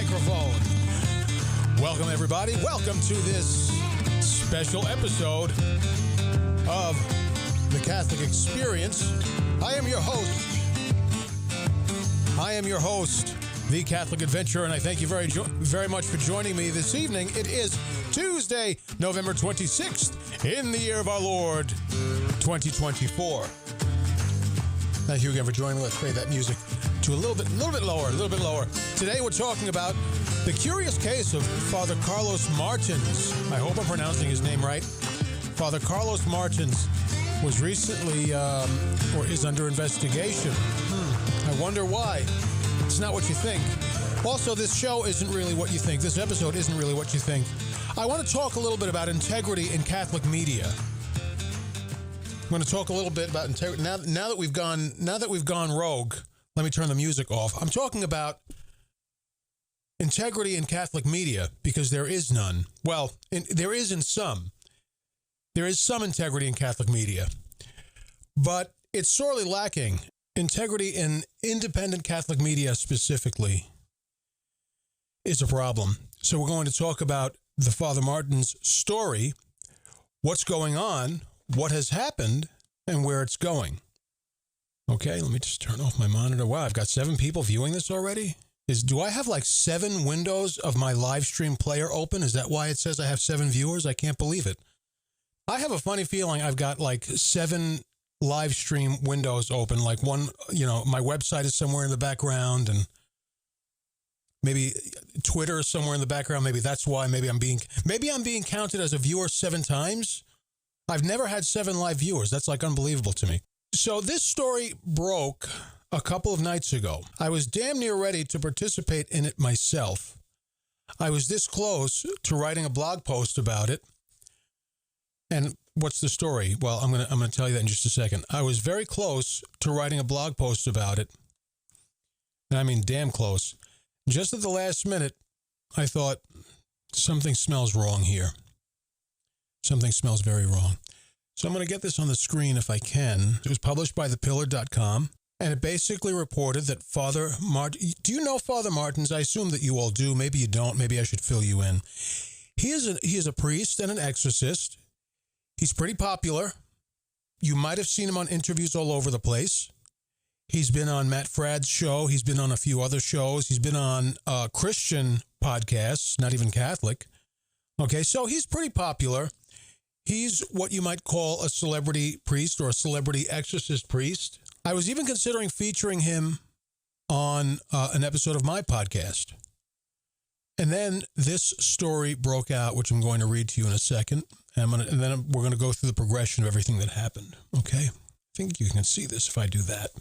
microphone. Welcome, everybody. Welcome to this special episode of The Catholic Experience. I am your host, The Catholic Adventurer, and I thank you very much for joining me this evening. It is Tuesday, November 26th, in the year of our Lord, 2024. Thank you again for joining me. Let's play that music to a little bit lower. Today we're talking about the curious case of Father Carlos Martins. I hope I'm pronouncing his name right. Father Carlos Martins was recently, or is under investigation. I wonder why. It's not what you think. Also, this show isn't really what you think. This episode isn't really what you think. I want to talk a little bit about integrity in Catholic media. I'm going to talk a little bit about integrity. Now that we've gone rogue, let me turn the music off. I'm talking about integrity in Catholic media because there is none. Well, there is in some. There is some integrity in Catholic media, but it's sorely lacking. Integrity in independent Catholic media specifically is a problem. So we're going to talk about the Father Martins story, what's going on, what has happened, and where it's going. Okay, let me just turn off my monitor. Wow, I've got 7 people viewing this already. Do I have like 7 windows of my live stream player open? Is that why it says I have 7 viewers? I can't believe it. I have a funny feeling I've got like 7 live stream windows open, like one, my website is somewhere in the background and maybe Twitter is somewhere in the background. Maybe that's why. Maybe I'm being counted as a viewer 7 times. I've never had 7 live viewers. That's like unbelievable to me. So this story broke a couple of nights ago. I was damn near ready to participate in it myself. I was this close to writing a blog post about it. And what's the story? Well, I'm gonna tell you that in just a second. I was very close to writing a blog post about it. And I mean, damn close. Just at the last minute, I thought, something smells wrong here. Something smells very wrong. So I'm going to get this on the screen if I can. It was published by thepillar.com, and it basically reported that Father Martins... Do you know Father Martins? I assume that you all do. Maybe you don't. Maybe I should fill you in. He is a priest and an exorcist. He's pretty popular. You might have seen him on interviews all over the place. He's been on Matt Fradd's show. He's been on a few other shows. He's been on Christian podcasts, not even Catholic. Okay, so he's pretty popular. He's what you might call a celebrity priest or a celebrity exorcist priest. I was even considering featuring him on an episode of my podcast. And then this story broke out, which I'm going to read to you in a second. And then we're going to go through the progression of everything that happened. Okay? I think you can see this if I do that.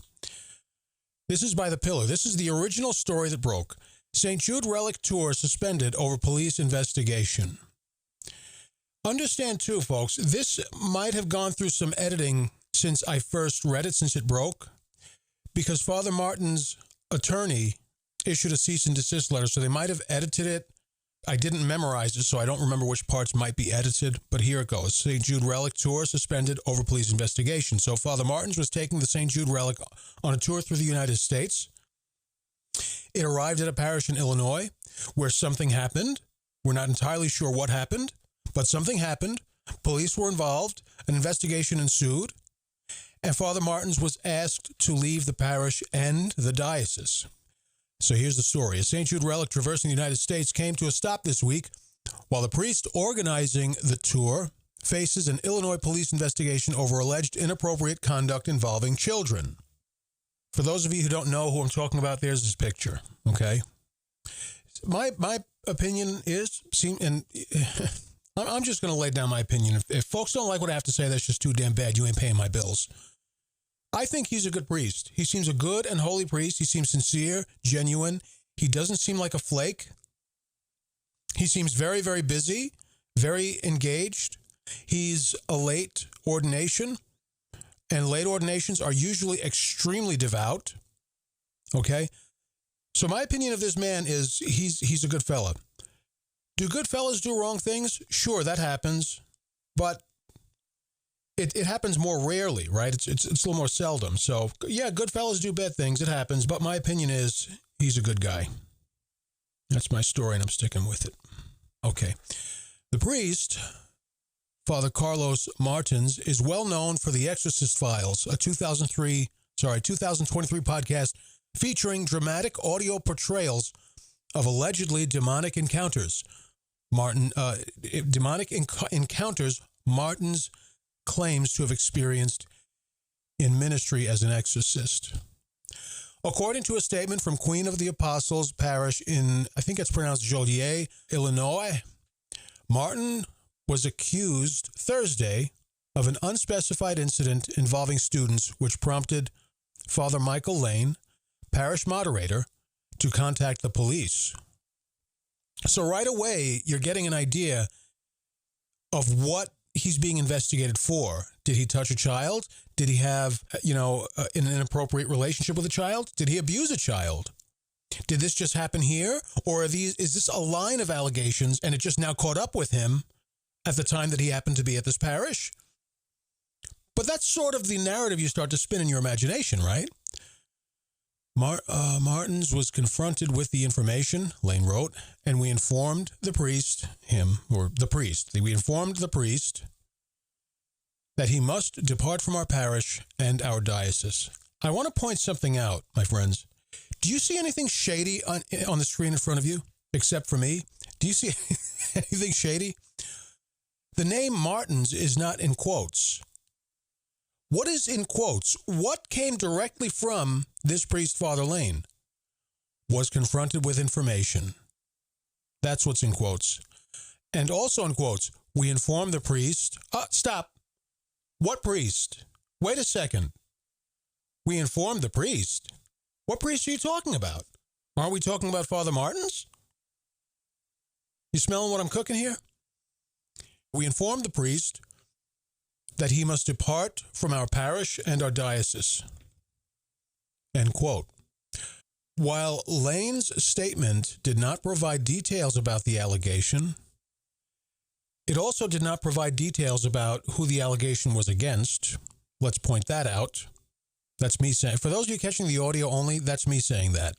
This is by The Pillar. This is the original story that broke. St. Jude Relic tour suspended over police investigation. Understand, too, folks, this might have gone through some editing since I first read it, since it broke, because Father Martin's attorney issued a cease and desist letter, so they might have edited it. I didn't memorize it, so I don't remember which parts might be edited, but here it goes. St. Jude Relic tour suspended over police investigation. So Father Martins was taking the St. Jude Relic on a tour through the United States. It arrived at a parish in Illinois where something happened. We're not entirely sure what happened, but something happened. Police were involved. An investigation ensued. And Father Martins was asked to leave the parish and the diocese. So here's the story. A St. Jude Relic traversing the United States came to a stop this week while the priest organizing the tour faces an Illinois police investigation over alleged inappropriate conduct involving children. For those of you who don't know who I'm talking about, there's this picture, okay? My opinion is, I'm just going to lay down my opinion. If folks don't like what I have to say, that's just too damn bad. You ain't paying my bills. I think he's a good priest. He seems a good and holy priest. He seems sincere, genuine. He doesn't seem like a flake. He seems very, very busy, very engaged. He's a late ordination, and late ordinations are usually extremely devout. Okay? So my opinion of this man is he's a good fella. Do good fellas do wrong things? Sure, that happens. But it happens more rarely, right? It's a little more seldom. So, yeah, good fellas do bad things. It happens. But my opinion is he's a good guy. That's my story, and I'm sticking with it. Okay. The priest, Father Carlos Martins, is well known for the Exorcist Files, a 2023 podcast featuring dramatic audio portrayals of allegedly demonic encounters. Encounters Martins claims to have experienced in ministry as an exorcist. According to a statement from Queen of the Apostles Parish in, I think it's pronounced Joliet, Illinois, Martin was accused Thursday of an unspecified incident involving students, which prompted Father Michael Lane, parish moderator, to contact the police. So right away, you're getting an idea of what he's being investigated for. Did he touch a child? Did he have, an inappropriate relationship with a child? Did he abuse a child? Did this just happen here? Or is this a line of allegations and it just now caught up with him at the time that he happened to be at this parish? But that's sort of the narrative you start to spin in your imagination, right? Martins was confronted with the information, Lane wrote, and we informed the priest, we informed the priest that he must depart from our parish and our diocese. I want to point something out, my friends. Do you see anything shady on the screen in front of you, except for me? Do you see anything shady? The name Martins is not in quotes. What is in quotes? What came directly from this priest, Father Lane? Was confronted with information. That's what's in quotes. And also in quotes, we informed the priest. Stop. What priest? Wait a second. We informed the priest. What priest are you talking about? Aren't we talking about Father Martins? You smelling what I'm cooking here? We informed the priest that he must depart from our parish and our diocese. End quote. While Lane's statement did not provide details about the allegation, it also did not provide details about who the allegation was against. Let's point that out. That's me saying, for those of you catching the audio only, that's me saying that.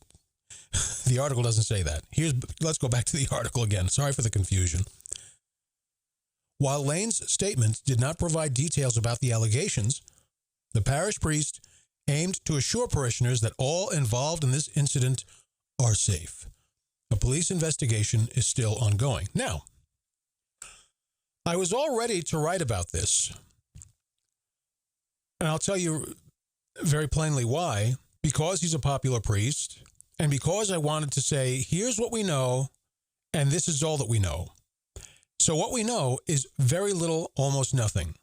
The article doesn't say that. Let's go back to the article again. Sorry for the confusion. While Lane's statement did not provide details about the allegations, the parish priest aimed to assure parishioners that all involved in this incident are safe. A police investigation is still ongoing. Now, I was all ready to write about this, and I'll tell you very plainly why. Because he's a popular priest, and because I wanted to say, here's what we know, and this is all that we know. So what we know is very little, almost nothing.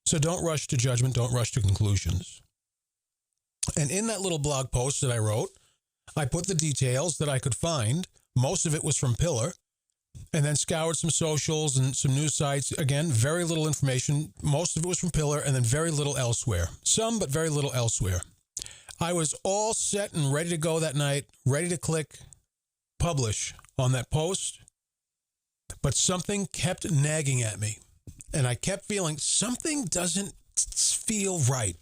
So don't rush to judgment, don't rush to conclusions. And in that little blog post that I wrote, I put the details that I could find. Most of it was from Pillar, and then scoured some socials and some news sites. Again, very little information. Most of it was from Pillar, and then very little elsewhere. Some, but very little elsewhere. I was all set and ready to go that night, ready to click publish on that post. But something kept nagging at me, and I kept feeling something doesn't feel right.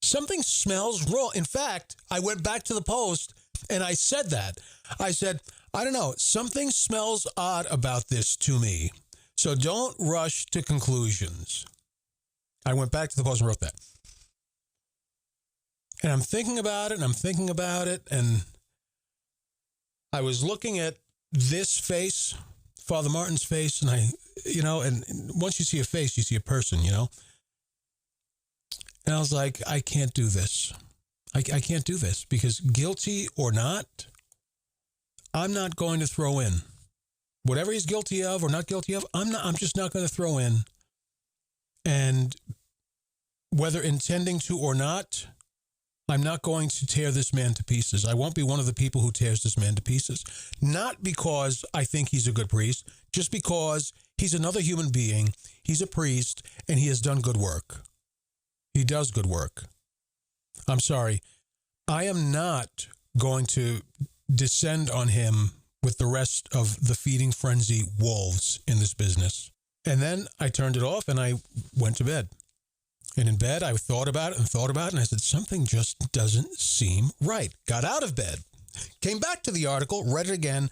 Something smells wrong. In fact, I went back to the post, and I said that. I said, I don't know, something smells odd about this to me, so don't rush to conclusions. I went back to the post and wrote that. And I'm thinking about it, and I was looking at this face, Father Martin's face, and and once you see a face, you see a person, And I was like, I can't do this. I can't do this because guilty or not, I'm not going to throw in whatever he's guilty of or not guilty of. I'm just not going to throw in. And whether intending to or not, I'm not going to tear this man to pieces. I won't be one of the people who tears this man to pieces. Not because I think he's a good priest, just because he's another human being. He's a priest, and he has done good work. He does good work. I'm sorry. I am not going to descend on him with the rest of the feeding frenzy wolves in this business. And then I turned it off, and I went to bed. And in bed, I thought about it, and I said, something just doesn't seem right. Got out of bed, came back to the article, read it again,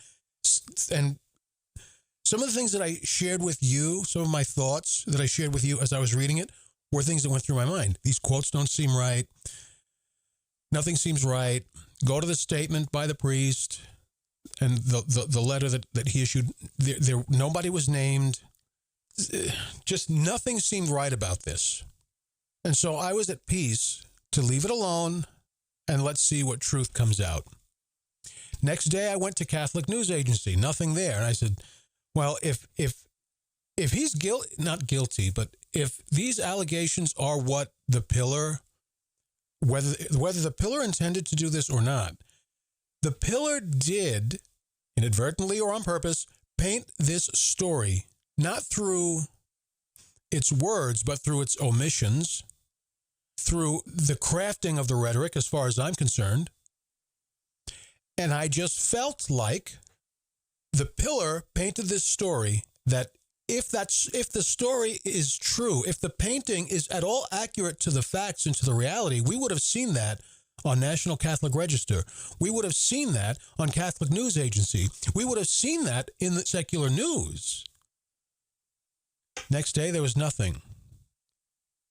and some of the things that I shared with you, some of my thoughts that I shared with you as I was reading it, were things that went through my mind. These quotes don't seem right. Nothing seems right. Go to the statement by the priest and the letter that he issued. There nobody was named. Just nothing seemed right about this. And so I was at peace to leave it alone and let's see what truth comes out. Next day, I went to Catholic News Agency. Nothing there. And I said, well, if he's not guilty, but if these allegations are what the pillar, whether the pillar intended to do this or not, the pillar did, inadvertently or on purpose, paint this story, not through its words, but through its omissions, through the crafting of the rhetoric, as far as I'm concerned. And I just felt like the pillar painted this story that if the story is true, if the painting is at all accurate to the facts and to the reality, we would have seen that on National Catholic Register. We would have seen that on Catholic News Agency. We would have seen that in the secular news. Next day, there was nothing.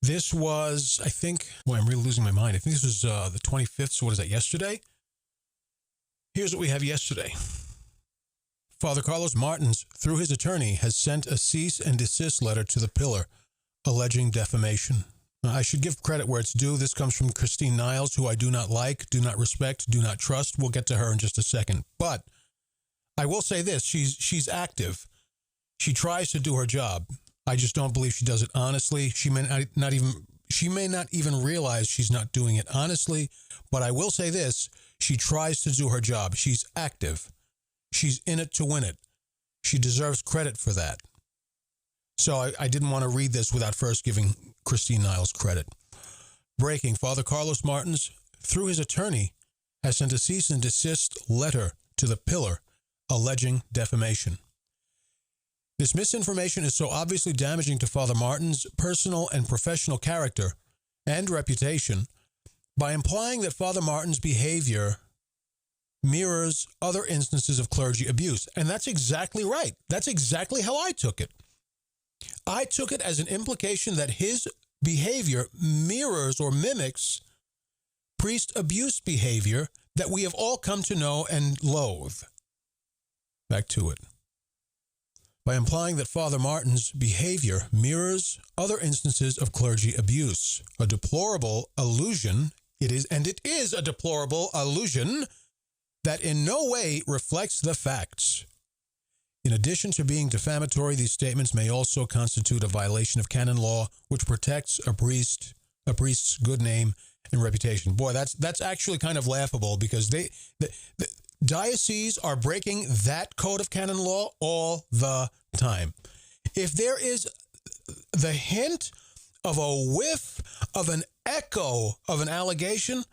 This was, I think, well, I'm really losing my mind. I think this was the 25th, so what is that, yesterday? Here's what we have yesterday. Father Carlos Martins, through his attorney, has sent a cease and desist letter to the pillar alleging defamation. I should give credit where it's due. This comes from Christine Niles, who I do not like, do not respect, do not trust. We'll get to her in just a second. But I will say this, she's active. She tries to do her job. I just don't believe she does it honestly. She may not even realize she's not doing it honestly. But I will say this, she tries to do her job. She's active. She's in it to win it. She deserves credit for that. So I didn't want to read this without first giving Christine Niles credit. Breaking, Father Carlos Martins, through his attorney, has sent a cease and desist letter to the pillar alleging defamation. This misinformation is so obviously damaging to Father Martins' personal and professional character and reputation by implying that Father Martins' behavior mirrors other instances of clergy abuse. And that's exactly right. That's exactly how I took it. I took it as an implication that his behavior mirrors or mimics priest abuse behavior that we have all come to know and loathe. Back to it. By implying that Father Martin's behavior mirrors other instances of clergy abuse. A deplorable allusion, it is a deplorable allusion that in no way reflects the facts. In addition to being defamatory, these statements may also constitute a violation of canon law, which protects a priest's good name and reputation. Boy, that's actually kind of laughable because the dioceses are breaking that code of canon law all the time. If there is the hint of a whiff of an echo of an allegation,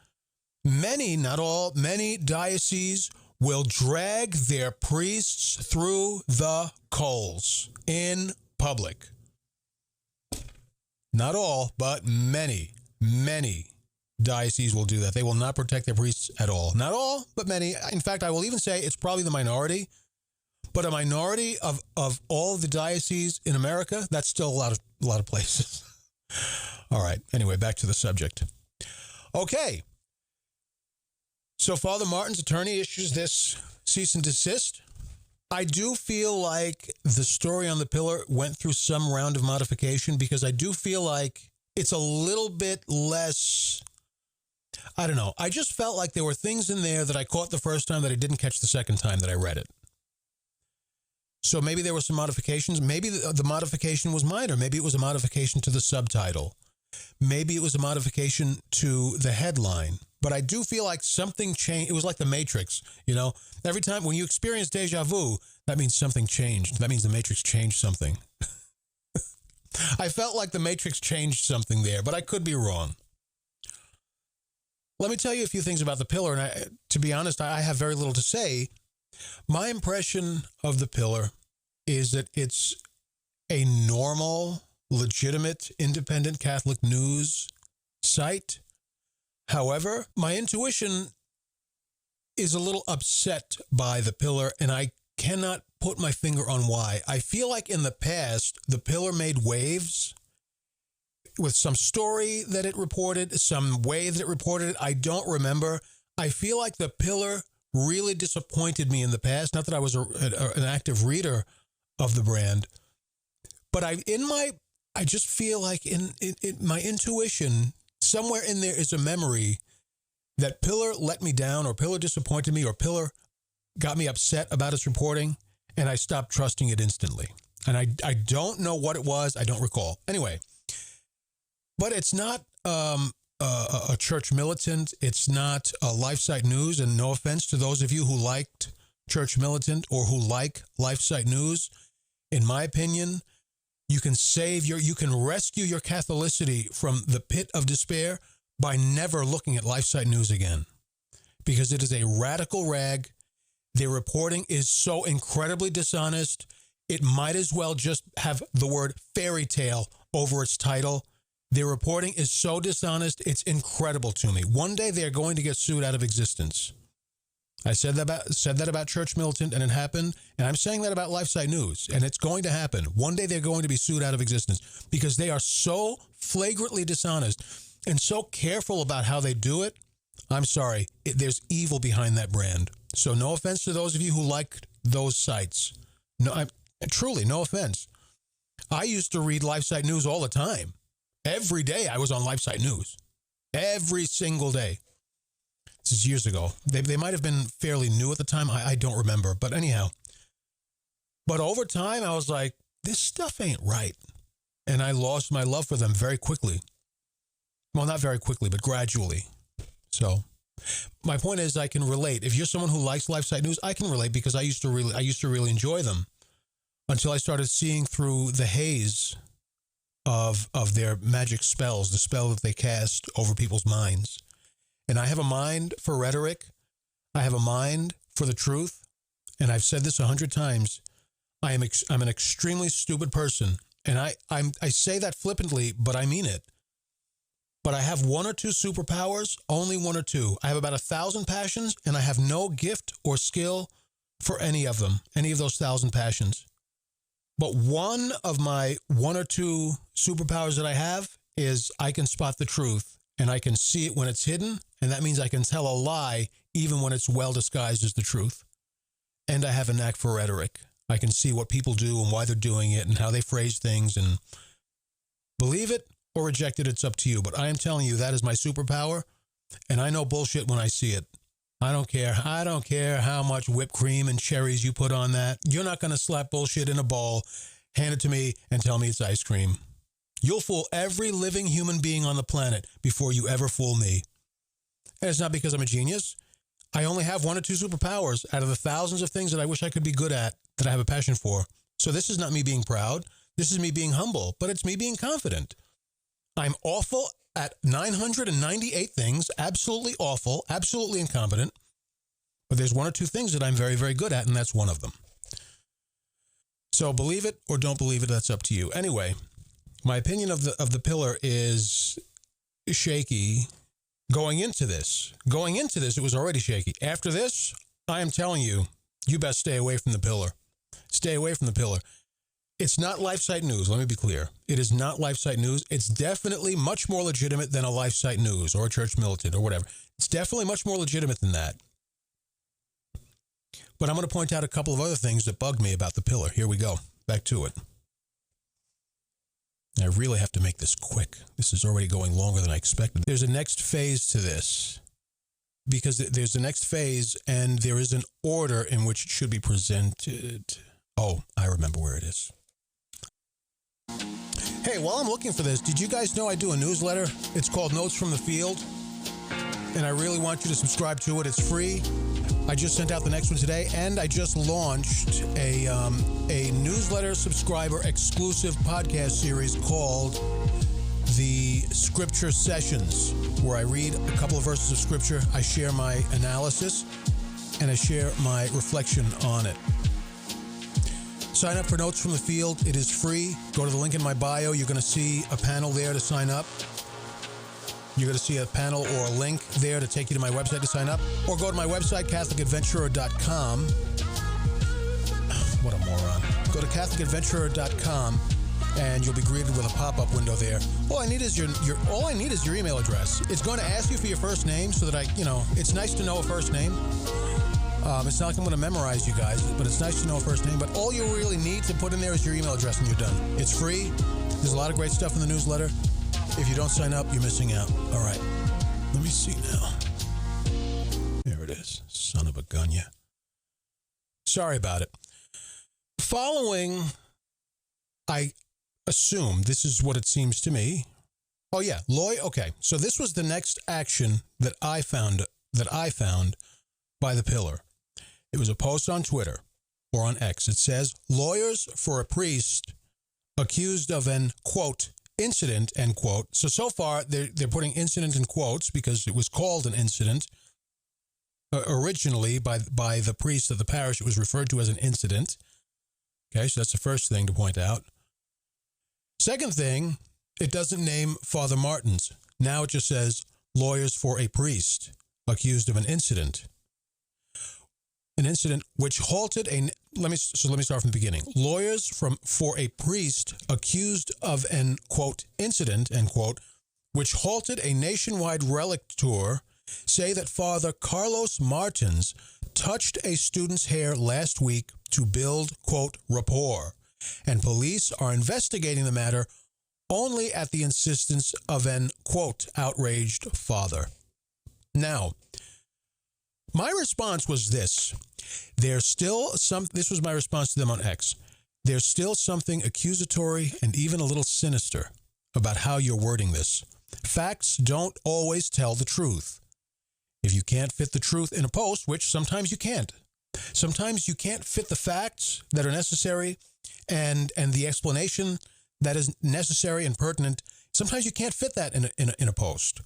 many, not all, many dioceses will drag their priests through the coals in public. Not all, but many dioceses will do that. They will not protect their priests at all. Not all, but many. In fact, I will even say it's probably the minority. But a minority of all of the dioceses in America, that's still a lot of places. All right. Anyway, back to the subject. Okay. So Father Martin's attorney issues this cease and desist. I do feel like the story on the pillar went through some round of modification because I do feel like it's a little bit less, I don't know. I just felt like there were things in there that I caught the first time that I didn't catch the second time that I read it. So maybe there were some modifications. Maybe the modification was minor. Maybe it was a modification to the subtitle. Maybe it was a modification to the headline. But I do feel like something changed. It was like the Matrix, you know. Every time when you experience deja vu, that means something changed. That means the Matrix changed something. I felt like the Matrix changed something there, but I could be wrong. Let me tell you a few things about the pillar, and to be honest, I have very little to say. My impression of the pillar is that it's a normal, legitimate, independent Catholic news site. However, my intuition is a little upset by the Pillar, and I cannot put my finger on why. I feel like in the past, the Pillar made waves with some story that it reported, some way that it reported it. I don't remember. I feel like the Pillar really disappointed me in the past. Not that I was an active reader of the brand, but I just feel like in my intuition, somewhere in there is a memory that Pillar let me down, or Pillar disappointed me, or Pillar got me upset about its reporting, and I stopped trusting it instantly. And I don't know what it was. I don't recall. Anyway, but it's not a church militant. It's not a LifeSite News. And no offense to those of you who liked Church Militant or who like LifeSite News. In my opinion, you can rescue your Catholicity from the pit of despair by never looking at LifeSite News again, because it is a radical rag. Their reporting is so incredibly dishonest. It might as well just have the word fairy tale over its title. Their reporting is so dishonest, it's incredible to me. One day they're going to get sued out of existence. I said that about Church Militant, and it happened. And I'm saying that about LifeSite News, and it's going to happen. One day they're going to be sued out of existence because they are so flagrantly dishonest and so careful about how they do it. I'm sorry, there's evil behind that brand. So no offense to those of you who like those sites. No, truly, no offense. I used to read LifeSite News all the time. Every day I was on LifeSite News. Every single day. This is years ago. They might have been fairly new at the time. I don't remember. But anyhow. But over time, I was like, this stuff ain't right. And I lost my love for them very quickly. Well, not very quickly, but gradually. So my point is, I can relate. If you're someone who likes LifeSite News, I can relate because I used to really enjoy them until I started seeing through the haze of their magic spells, the spell that they cast over people's minds. And I have a mind for rhetoric. I have a mind for the truth. And I've said this 100 times. I'm an extremely stupid person. And I say that flippantly, but I mean it. But I have one or two superpowers, only one or two. I have about 1,000 passions, and I have no gift or skill for any of them, any of those 1,000 passions. But one of my one or two superpowers that I have is I can spot the truth, and I can see it when it's hidden, and that means I can tell a lie even when it's well disguised as the truth. And I have a knack for rhetoric. I can see what people do and why they're doing it and how they phrase things, and believe it or reject it, it's up to you. But I am telling you, that is my superpower, and I know bullshit when I see it. I don't care. I don't care how much whipped cream and cherries you put on that. You're not going to slap bullshit in a bowl, hand it to me, and tell me it's ice cream. You'll fool every living human being on the planet before you ever fool me. And it's not because I'm a genius. I only have one or two superpowers out of the thousands of things that I wish I could be good at, that I have a passion for. So this is not me being proud. This is me being humble, but it's me being confident. I'm awful at 998 things, absolutely awful, absolutely incompetent. But there's one or two things that I'm very, very good at, and that's one of them. So believe it or don't believe it, that's up to you. Anyway, my opinion of the Pillar is shaky. Going into this, it was already shaky. After this, I am telling you, you best stay away from the Pillar. Stay away from the Pillar. It's not LifeSite News, let me be clear. It is not LifeSite News. It's definitely much more legitimate than a LifeSite News or a Church Militant or whatever. It's definitely much more legitimate than that. But I'm going to point out a couple of other things that bugged me about the Pillar. Here we go. Back to it. I really have to make this quick. This is already going longer than I expected. There's a next phase to this, because there's a next phase, and there is an order in which it should be presented. Oh, I remember where it is. Hey, while I'm looking for this, did you guys know I do a newsletter? It's called Notes from the Field, and I really want you to subscribe to it. It's free. I just sent out the next one today, and I just launched a newsletter subscriber exclusive podcast series called The Scripture Sessions, where I read a couple of verses of Scripture, I share my analysis, and I share my reflection on it. Sign up for Notes from the Field. It is free. Go to the link in my bio. You're going to see a panel there to sign up. You're going to see a panel or a link there to take you to my website to sign up. Or go to my website, CatholicAdventurer.com. What a moron. Go to CatholicAdventurer.com and you'll be greeted with a pop-up window there. All I need is your email address. It's going to ask you for your first name so that it's nice to know a first name. It's not like I'm going to memorize you guys, but it's nice to know a first name. But all you really need to put in there is your email address and you're done. It's free. There's a lot of great stuff in the newsletter. If you don't sign up, you're missing out. All right. Let me see now. There it is. Son of a gun, yeah. Sorry about it. Following, I assume, this is what it seems to me. Oh, yeah. Okay. So this was the next action that I found by the pillar. It was a post on Twitter or on X. It says, lawyers for a priest accused of an, quote, incident, end quote. So far, they're putting incident in quotes because it was called an incident. Originally, by the priest of the parish, it was referred to as an incident. Okay, so that's the first thing to point out. Second thing, it doesn't name Father Martins. Now it just says lawyers for a priest accused of an incident. An incident which halted a... Let me start from the beginning. Lawyers for a priest accused of an, quote, incident, end quote, which halted a nationwide relic tour say that Father Carlos Martins touched a student's hair last week to build, quote, rapport, and police are investigating the matter only at the insistence of an, quote, outraged father. Now, my response was this. This was my response to them on X. There's still something accusatory and even a little sinister about how you're wording this. Facts don't always tell the truth. If you can't fit the truth in a post, which sometimes you can't. Sometimes you can't fit the facts that are necessary and the explanation that is necessary and pertinent. Sometimes you can't fit that in a post.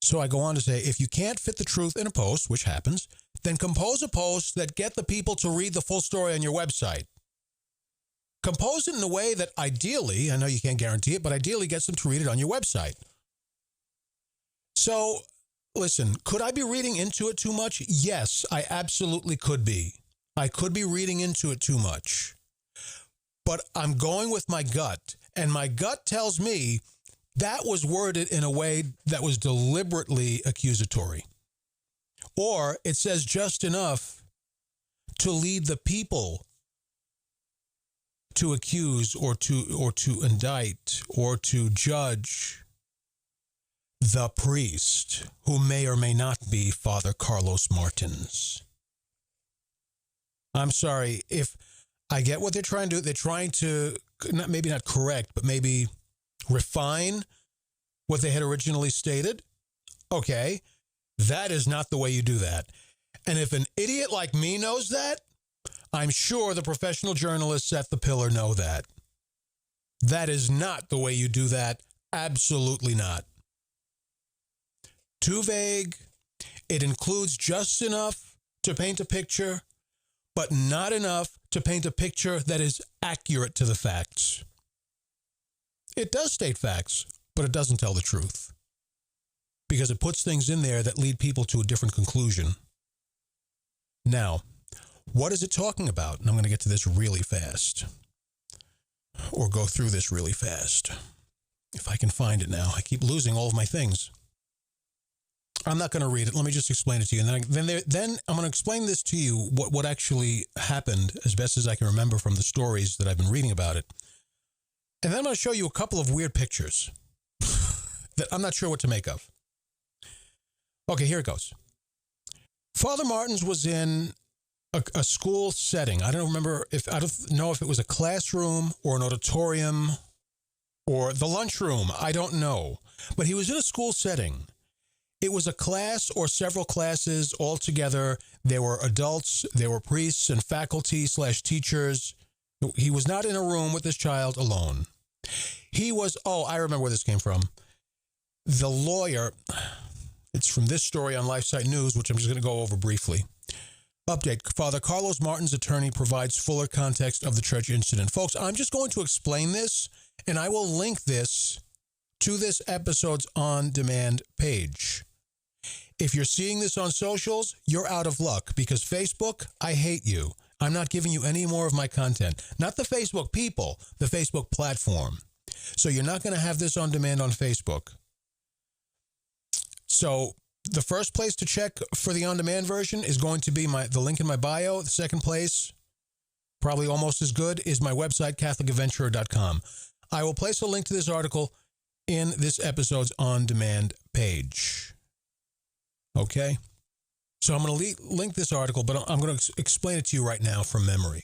So I go on to say, if you can't fit the truth in a post, which happens, then compose a post that get the people to read the full story on your website. Compose it in a way that ideally, I know you can't guarantee it, but ideally gets them to read it on your website. So, listen, could I be reading into it too much? Yes, I absolutely could be. I could be reading into it too much. But I'm going with my gut, and my gut tells me that was worded in a way that was deliberately accusatory. Or it says just enough to lead the people to accuse or to indict or to judge the priest who may or may not be Father Carlos Martins. I'm sorry, if I get what they're trying to do, they're trying to maybe not correct, but maybe refine what they had originally stated. Okay, that is not the way you do that. And if an idiot like me knows that, I'm sure the professional journalists at the Pillar know that. That is not the way you do that. Absolutely not. Too vague. It includes just enough to paint a picture, but not enough to paint a picture that is accurate to the facts. It does state facts, but it doesn't tell the truth, because it puts things in there that lead people to a different conclusion. Now, what is it talking about? And I'm going to get to this really fast, or go through this really fast. If I can find it now. I keep losing all of my things. I'm not going to read it. Let me just explain it to you. And then I'm going to explain this to you, what actually happened as best as I can remember from the stories that I've been reading about it. And then I'm going to show you a couple of weird pictures that I'm not sure what to make of. Okay, here it goes. Father Martins was in a school setting. I don't know if it was a classroom or an auditorium or the lunchroom. I don't know. But he was in a school setting. It was a class or several classes all together. There were adults, there were priests and faculty/teachers. He was not in a room with this child alone. He was, I remember where this came from. The lawyer, it's from this story on LifeSite News, which I'm just going to go over briefly. Update, Father Carlos Martins' attorney provides fuller context of the church incident. Folks, I'm just going to explain this, and I will link this to this episode's on-demand page. If you're seeing this on socials, you're out of luck because Facebook, I hate you. I'm not giving you any more of my content. Not the Facebook people, the Facebook platform. So you're not going to have this on demand on Facebook. So the first place to check for the on-demand version is going to be the link in my bio. The second place, probably almost as good, is my website, CatholicAdventurer.com. I will place a link to this article in this episode's on-demand page. Okay? So I'm going to link this article, but I'm going to explain it to you right now from memory.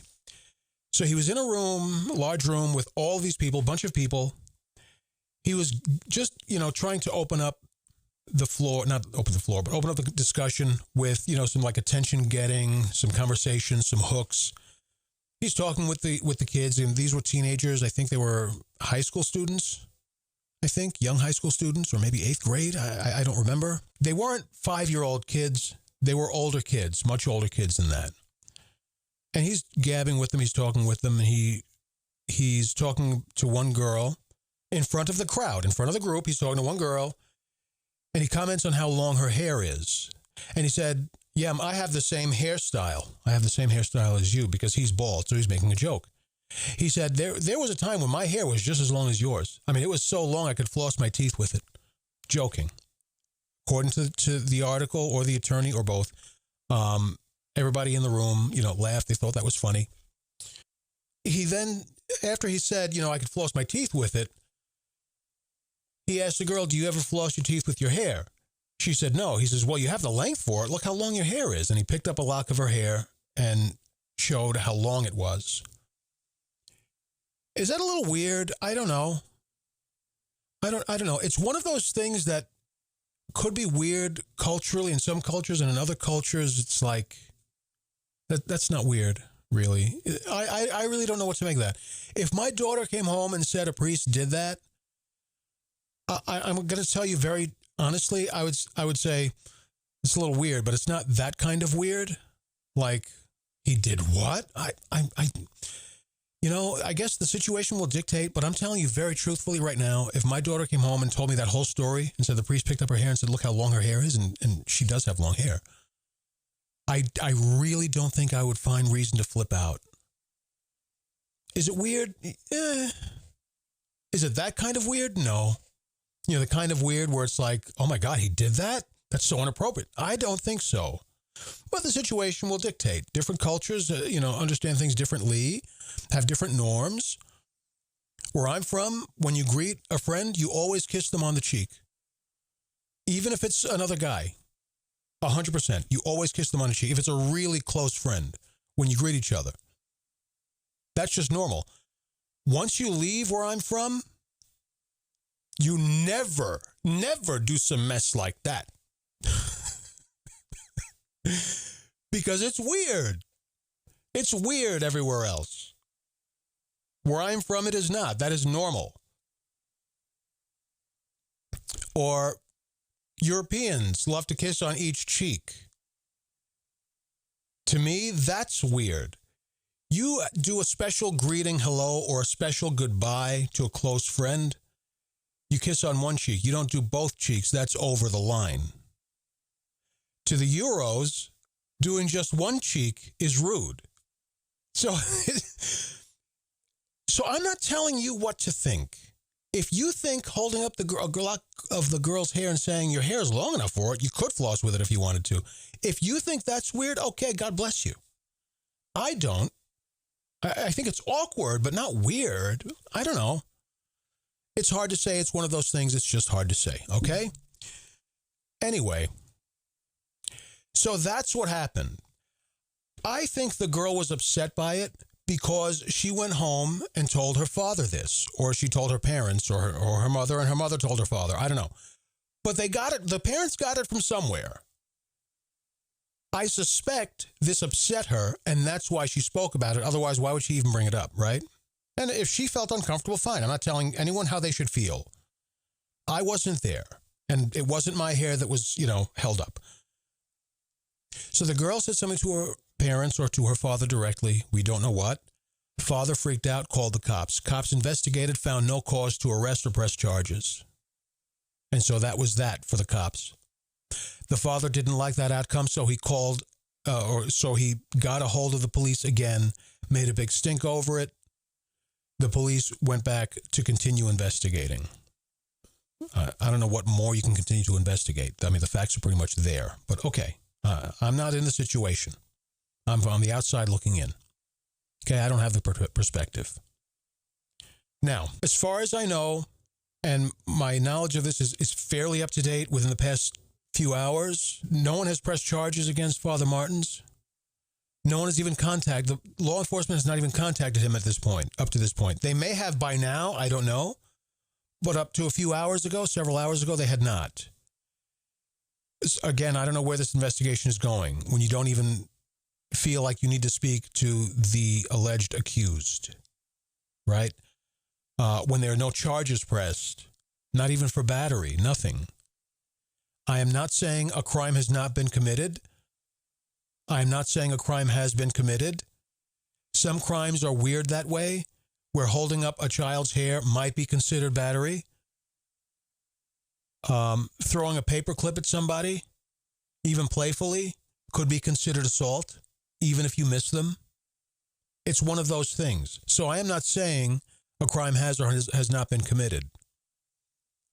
So he was in a room, a large room with all these people, a bunch of people. He was just, trying to open up the floor, not open the floor, but open up the discussion with, some like attention-getting, some conversation, some hooks. He's talking with the kids, and these were teenagers. I think they were high school students. Young high school students, or maybe 8th grade. I don't remember. They weren't 5-year-old kids. They were older kids, much older kids than that. And he's gabbing with them. He's talking with them. And he's talking to one girl in front of the crowd, in front of the group. He's talking to one girl. And he comments on how long her hair is. And he said, yeah, I have the same hairstyle. I have the same hairstyle as you, because he's bald. So he's making a joke. He said, there was a time when my hair was just as long as yours. I mean, it was so long I could floss my teeth with it. Joking. According to the article or the attorney or both, everybody in the room, laughed. They thought that was funny. He then, after he said, I could floss my teeth with it, he asked the girl, do you ever floss your teeth with your hair? She said, no. He says, well, you have the length for it. Look how long your hair is. And he picked up a lock of her hair and showed how long it was. Is that a little weird? I don't know. I don't know. It's one of those things that could be weird culturally in some cultures, and in other cultures, it's like, that's not weird, really. I really don't know what to make of that. If my daughter came home and said a priest did that, I'm going to tell you very honestly, I would say it's a little weird, but it's not that kind of weird. Like, he did what? I guess the situation will dictate, but I'm telling you very truthfully right now, if my daughter came home and told me that whole story and said the priest picked up her hair and said, look how long her hair is, and she does have long hair, I really don't think I would find reason to flip out. Is it weird? Is it that kind of weird? No. The kind of weird where it's like, oh my God, he did that? That's so inappropriate. I don't think so. But the situation will dictate. Different cultures, understand things differently, have different norms. Where I'm from, when you greet a friend, you always kiss them on the cheek. Even if it's another guy, 100%, you always kiss them on the cheek. If it's a really close friend, when you greet each other. That's just normal. Once you leave where I'm from, you never do some mess like that. Because it's weird. It's weird everywhere else. Where I'm from, it is not. That is normal. Or Europeans love to kiss on each cheek. To me, that's weird. You do a special greeting hello or a special goodbye to a close friend. You kiss on one cheek. You don't do both cheeks. That's over the line. To the Euros, doing just one cheek is rude. So I'm not telling you what to think. If you think holding up a lock of the girl's hair and saying your hair is long enough for it, you could floss with it if you wanted to. If you think that's weird, okay, God bless you. I don't. I think it's awkward, but not weird. I don't know. It's hard to say. It's one of those things. It's just hard to say. Okay? Anyway, so that's what happened. I think the girl was upset by it because she went home and told her father this, or she told her parents or her mother, and her mother told her father. I don't know. But they got it. The parents got it from somewhere. I suspect this upset her, and that's why she spoke about it. Otherwise, why would she even bring it up, right? And if she felt uncomfortable, fine. I'm not telling anyone how they should feel. I wasn't there, and it wasn't my hair that was, held up. So the girl said something to her parents or to her father directly. We don't know what. Father freaked out, called the cops. Cops investigated, found no cause to arrest or press charges. And so that was that for the cops. The father didn't like that outcome, so he called, so he got a hold of the police again, made a big stink over it. The police went back to continue investigating. I don't know what more you can continue to investigate. I mean, the facts are pretty much there. But okay, I'm not in the situation. I'm on the outside looking in. Okay, I don't have the perspective. Now, as far as I know, and my knowledge of this is fairly up to date within the past few hours, no one has pressed charges against Father Martins. No one has even contacted, the law enforcement has not even contacted him at this point, up to this point. They may have by now, I don't know, but up to a few hours ago, several hours ago, they had not. Again, I don't know where this investigation is going when you don't even feel like you need to speak to the alleged accused, right? When there are no charges pressed, not even for battery, nothing. I am not saying a crime has not been committed. I am not saying a crime has been committed. Some crimes are weird that way, where holding up a child's hair might be considered battery. Throwing a paperclip at somebody, even playfully, could be considered assault, even if you miss them. It's one of those things. So I am not saying a crime has or has not been committed.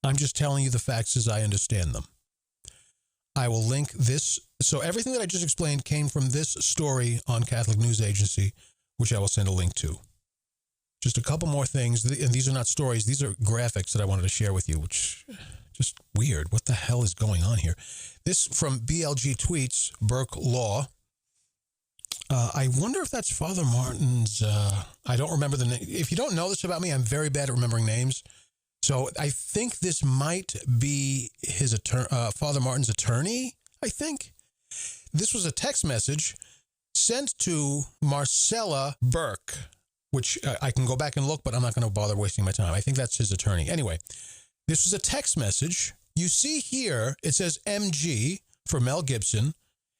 I'm just telling you the facts as I understand them. I will link this. So everything that I just explained came from this story on Catholic News Agency, which I will send a link to. Just a couple more things, and these are not stories. These are graphics that I wanted to share with you, which just weird. What the hell is going on here? This from BLG Tweets, Burke Law. I wonder if that's Father Martin's. I don't remember the name. If you don't know this about me, I'm very bad at remembering names. So I think this might be his Father Martin's attorney, I think. This was a text message sent to Marcella Burke, which I can go back and look, but I'm not going to bother wasting my time. I think that's his attorney. Anyway, this was a text message. You see here, it says MG for Mel Gibson,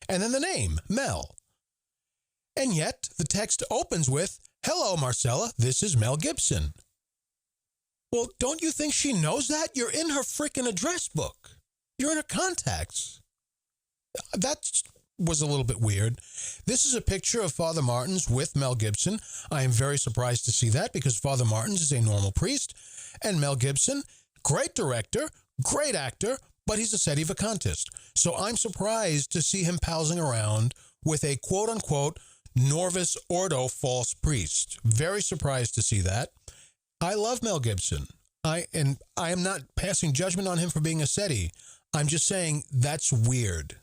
and then the name, Mel. And yet, the text opens with, "Hello, Marcella, this is Mel Gibson." Well, don't you think she knows that? You're in her frickin' address book. You're in her contacts. That was a little bit weird. This is a picture of Father Martins with Mel Gibson. I am very surprised to see that because Father Martins is a normal priest, and Mel Gibson, great director, great actor, but he's a sedevacantist. So I'm surprised to see him palsing around with a quote-unquote Norvis Ordo false priest. Very surprised to see that. I love Mel Gibson. I am not passing judgment on him for being a SETI. I'm just saying that's weird.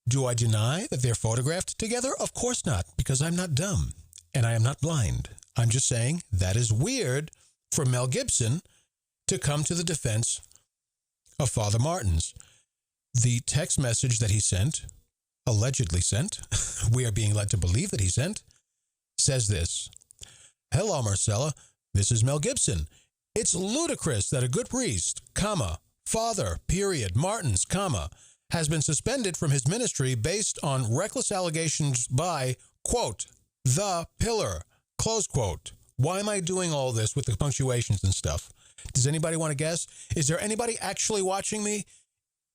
Do I deny that they're photographed together? Of course not, because I'm not dumb and I am not blind. I'm just saying that is weird for Mel Gibson to come to the defense of Father Martins. The text message that he sent, allegedly sent, we are being led to believe that he sent, says this: "Hello, Marcella. This is Mel Gibson. It's ludicrous that a good priest, comma, Father, period, Martins, comma, has been suspended from his ministry based on reckless allegations by, quote, the pillar, close quote." Why am I doing all this with the punctuations and stuff? Does anybody want to guess? Is there anybody actually watching me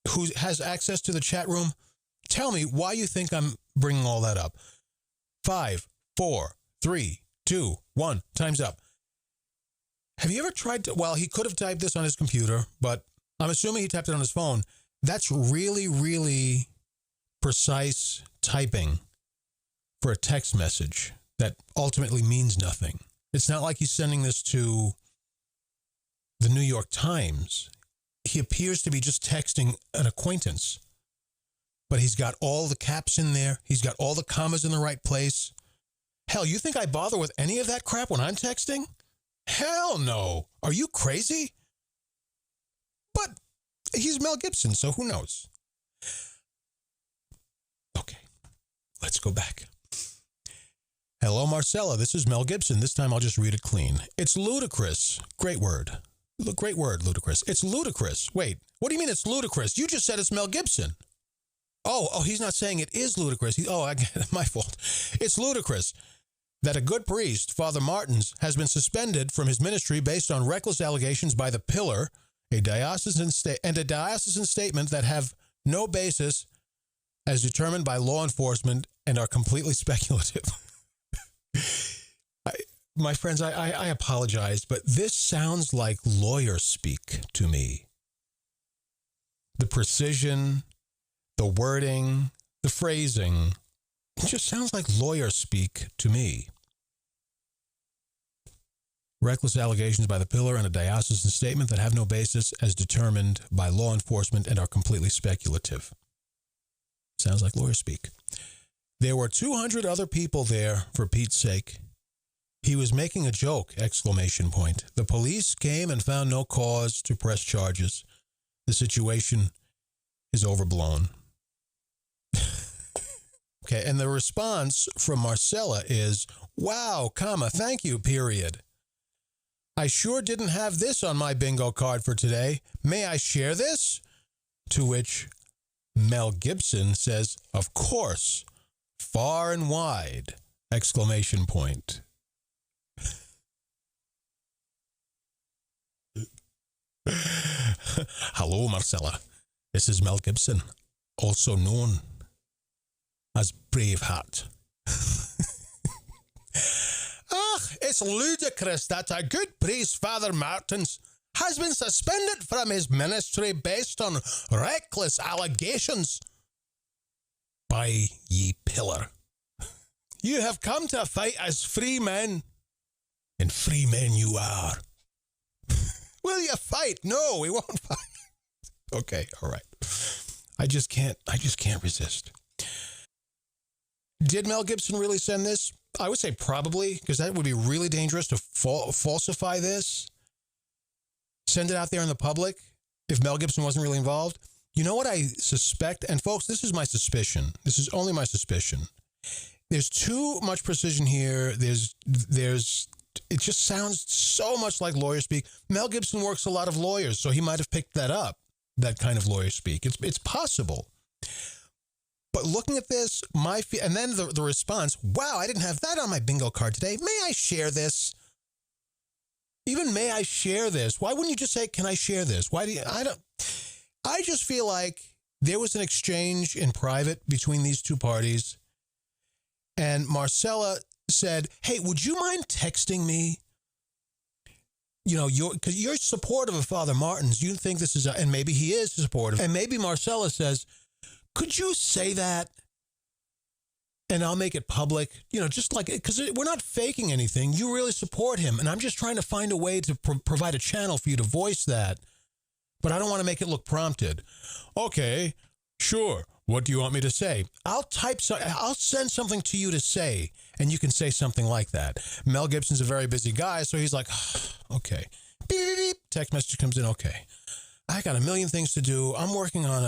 who has access to the chat room? Tell me why you think I'm bringing all that up. 5, 4, 3, 2, 1, time's up. Have you ever tried to, well, he could have typed this on his computer, but I'm assuming he typed it on his phone. That's really, really precise typing for a text message that ultimately means nothing. It's not like he's sending this to the New York Times. He appears to be just texting an acquaintance, but he's got all the caps in there. He's got all the commas in the right place. Hell, you think I bother with any of that crap when I'm texting? Hell no. Are you crazy? But he's Mel Gibson, so who knows? Okay, let's go back. "Hello, Marcella. This is Mel Gibson. This time I'll just read it clean. It's ludicrous." Great word. Great word, ludicrous. It's ludicrous. Wait, what do you mean it's ludicrous? You just said it's Mel Gibson. Oh, he's not saying it is ludicrous. I get it. My fault. It's ludicrous that a good priest, Father Martins, has been suspended from his ministry based on reckless allegations by the pillar a diocesan statement that have no basis as determined by law enforcement and are completely speculative. My friends, I apologize, but this sounds like lawyer speak to me. The precision, the wording, the phrasing, it just sounds like lawyer speak to me. Reckless allegations by the pillar and a diocesan statement that have no basis as determined by law enforcement and are completely speculative. Sounds like lawyer speak. There were 200 other people there, for Pete's sake. He was making a joke, ! The police came and found no cause to press charges. The situation is overblown. Okay, and the response from Marcella is, wow, comma, thank you, period. I sure didn't have this on my bingo card for today. May I share this? To which Mel Gibson says, of course, far and wide, ! Hello, Marcella. This is Mel Gibson, also known as Braveheart. It's ludicrous that a good priest, Father Martins, has been suspended from his ministry based on reckless allegations by ye pillar. You have come to fight as free men, and free men you are. Will you fight? No, we won't fight. Okay, all right. I just can't resist. Did Mel Gibson really send this? I would say probably, because that would be really dangerous to falsify this. Send it out there in the public if Mel Gibson wasn't really involved. You know what I suspect? And folks, this is my suspicion. This is only my suspicion. There's too much precision here. It just sounds so much like lawyer speak. Mel Gibson works a lot of lawyers, so he might have picked that up, that kind of lawyer speak. It's possible. But looking at this, and then the response, wow, I didn't have that on my bingo card today. May I share this? Even may I share this? Why wouldn't you just say, can I share this? I just feel like there was an exchange in private between these two parties. And Marcella said, hey, would you mind texting me? You know, because you're supportive of Father Martins. You think this is, and maybe he is supportive. And maybe Marcella says, could you say that? And I'll make it public, just like, because we're not faking anything. You really support him. And I'm just trying to find a way to provide a channel for you to voice that. But I don't want to make it look prompted. Okay, sure. What do you want me to say? I'll send something to you to say, and you can say something like that. Mel Gibson's a very busy guy, so he's like, okay. Beep, beep, beep. Text message comes in, okay. I got a million things to do. I'm working on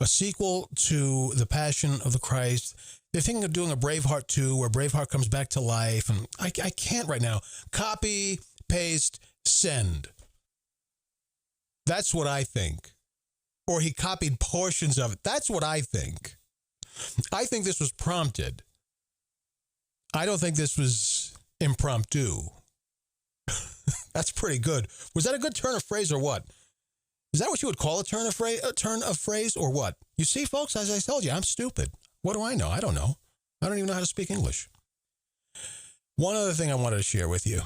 a sequel to The Passion of the Christ. They're thinking of doing a Braveheart 2 where Braveheart comes back to life, and I can't right now. Copy, paste, send. That's what I think. Or he copied portions of it. That's what I think. I think this was prompted. I don't think this was impromptu. That's pretty good. Was that a good turn of phrase or what? Is that what you would call a turn of phrase or what? You see, folks, as I told you, I'm stupid. What do I know? I don't know. I don't even know how to speak English. One other thing I wanted to share with you.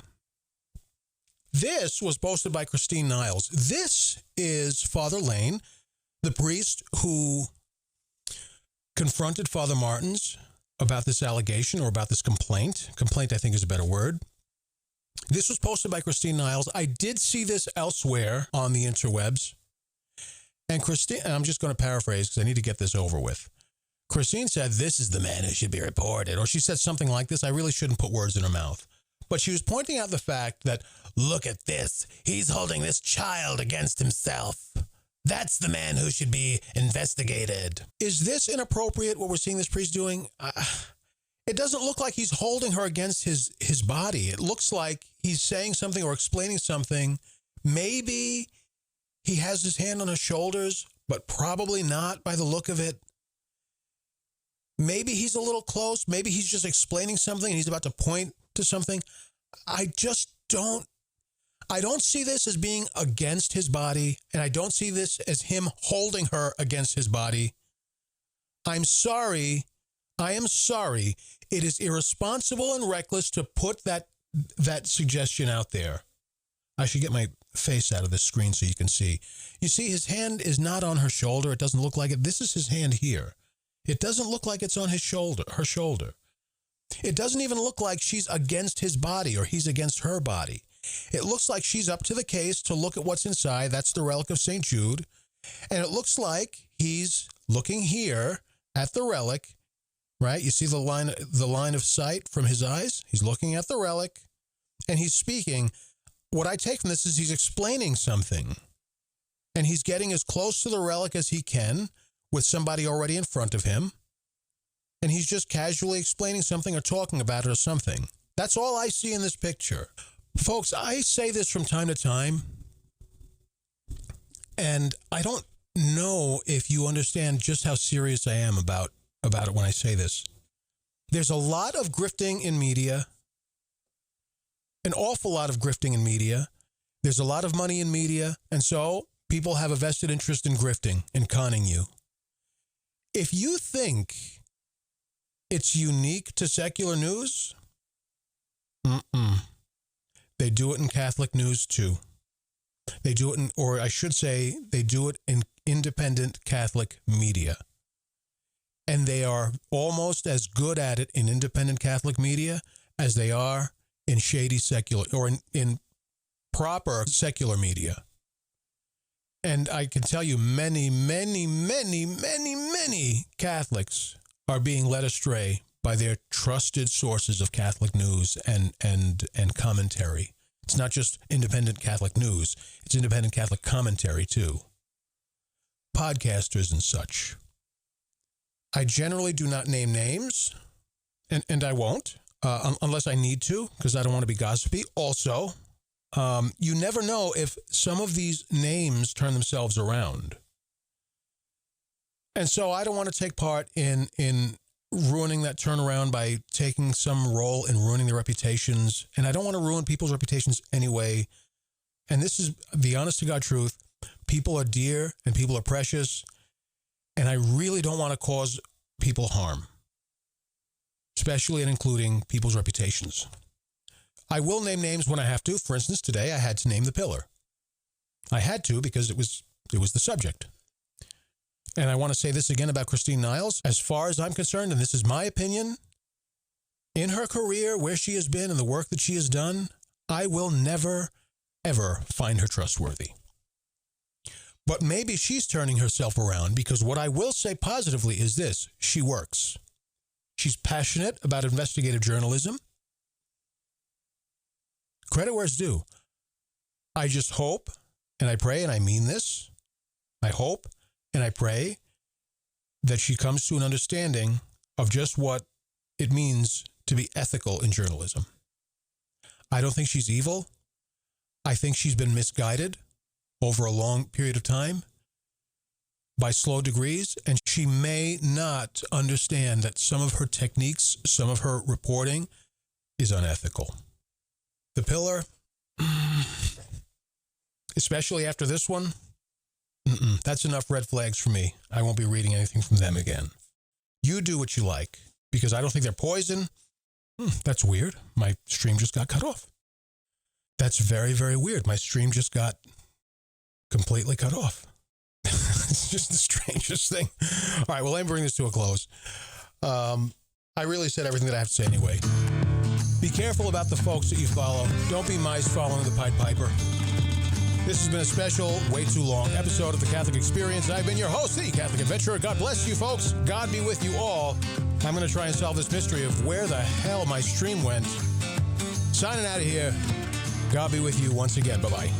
This was posted by Christine Niles. This is Father Lane, the priest who confronted Father Martins about this allegation or about this complaint. Complaint, I think, is a better word. This was posted by Christine Niles. I did see this elsewhere on the interwebs. And Christine, and I'm just going to paraphrase because I need to get this over with. Christine said, this is the man who should be reported. Or she said something like this. I really shouldn't put words in her mouth. But she was pointing out the fact that, look at this. He's holding this child against himself. That's the man who should be investigated. Is this inappropriate, what we're seeing this priest doing? It doesn't look like he's holding her against his body. It looks like he's saying something or explaining something. Maybe he has his hand on her shoulders, but probably not by the look of it. Maybe he's a little close. Maybe he's just explaining something and he's about to point to something. I I don't see this as being against his body, and I don't see this as him holding her against his body. I'm sorry. I am sorry. It is irresponsible and reckless to put that suggestion out there. I should get my face out of this screen so you can see. You see, his hand is not on her shoulder. It doesn't look like it. This is his hand here. It doesn't look like it's on his shoulder, her shoulder. It doesn't even look like she's against his body or he's against her body. It looks like she's up to the case to look at what's inside. That's the relic of St. Jude. And it looks like he's looking here at the relic, right? You see the line of sight from his eyes? He's looking at the relic and he's speaking. What I take from this is he's explaining something, and he's getting as close to the relic as he can with somebody already in front of him, and he's just casually explaining something or talking about it or something. That's all I see in this picture. Folks, I say this from time to time, and I don't know if you understand just how serious I am about it when I say this. There's a lot of grifting in media. An awful lot of grifting in media. There's a lot of money in media, and so people have a vested interest in grifting and conning you. If you think it's unique to secular news, they do it in Catholic news too. They do it or I should say, they do it in independent Catholic media. And they are almost as good at it in independent Catholic media as they are in shady secular or in proper secular media. And I can tell you many Catholics are being led astray by their trusted sources of Catholic news and commentary. It's not just independent Catholic news, it's independent Catholic commentary too. Podcasters and such. I generally do not name names, and I won't. Unless I need to, because I don't want to be gossipy. Also, you never know if some of these names turn themselves around. And so I don't want to take part in ruining that turnaround by taking some role in ruining their reputations. And I don't want to ruin people's reputations anyway. And this is the honest to God truth. People are dear and people are precious. And I really don't want to cause people harm, especially and including people's reputations. I will name names when I have to. For instance, today I had to name the pillar. I had to because it was the subject. And I want to say this again about Christine Niles. As far as I'm concerned, and this is my opinion, in her career, where she has been and the work that she has done, I will never, ever find her trustworthy. But maybe she's turning herself around, because what I will say positively is this: she works. She's passionate about investigative journalism. Credit where it's due. I just hope, and I pray, and I mean this, I hope and I pray that she comes to an understanding of just what it means to be ethical in journalism. I don't think she's evil. I think she's been misguided over a long period of time by slow degrees, and she may not understand that some of her techniques, some of her reporting is unethical. The pillar, especially after this one, that's enough red flags for me. I won't be reading anything from them again. You do what you like, because I don't think they're poison. That's weird. My stream just got cut off. That's very, very weird. My stream just got completely cut off. It's just the strangest thing. All right, well, let me bring this to a close. I really said everything that I have to say anyway. Be careful about the folks that you follow. Don't be mice following the Pied Piper. This has been a special, way too long episode of The Catholic Experience. I've been your host, the Catholic Adventurer. God bless you, folks. God be with you all. I'm going to try and solve this mystery of where the hell my stream went. Signing out of here. God be with you once again. Bye-bye.